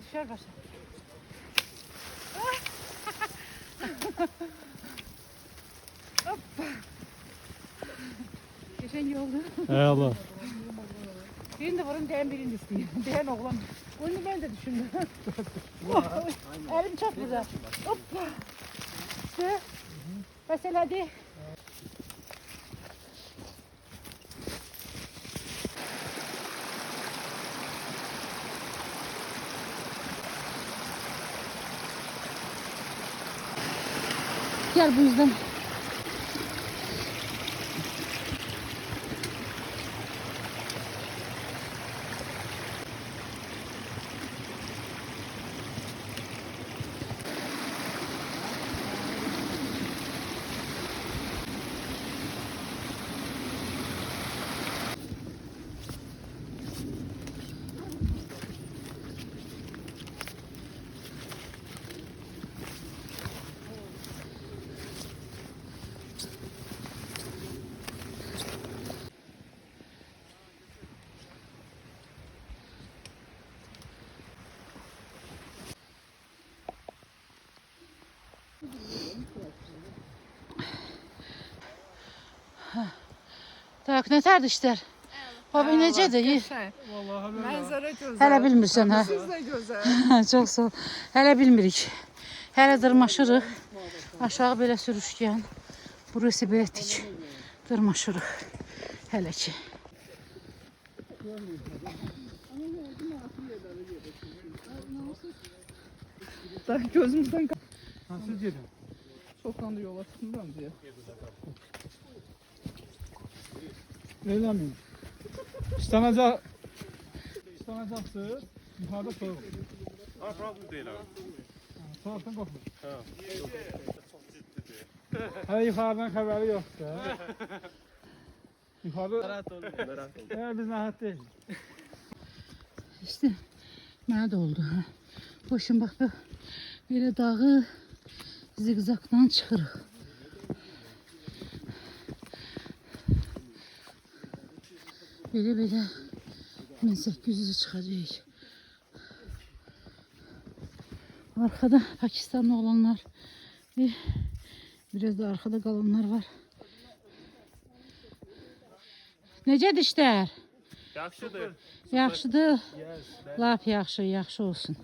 Düşer başa. Hoppa. Geçen iyi oldu. Allah. Birini de varım diyen birini isteyeyim. Diyen oğlan. Onu ben de düşündüm. Elim çok güzel. Hoppa. İşte. Mesela de. Gel bu yüzden. Tak ne terdi işler. Baba necədir? Mənzərə gözəl. Hələ bilmirsən hə. Siz də gözəl. Çox sağ ol. Hələ bilmirik. Hələ dırmaşırıq. Aşağı belə sürüşkən. Burası belə tik. Dırmaşırıq. Hələ ki. Gözümüzdən Nasıl gedin? çoxdan da yola çıxmıram deyə. Eləməyin. İstanacaqsınız. Yuxarıda soğuk. Ha, problem değil abi. Soğukdan qorxmayın. Ha. Çok ciddidir. Hələ yuxarıdan xəbəri yoxdur. Yuxarı... Rahat olun, rahat olun. Biz nəhət deyil. İşte mənə də oldu. Hə. Boşun bax bu belə dağı zigzaqdan çıxırıq. Belə 1800'e çıxacağıq. Arkada Pakistanlı olanlar ve biraz da arkada qalanlar var. Necədir işlər? Yaxşıdır. Yaxşıdır. Lap yaxşı olsun.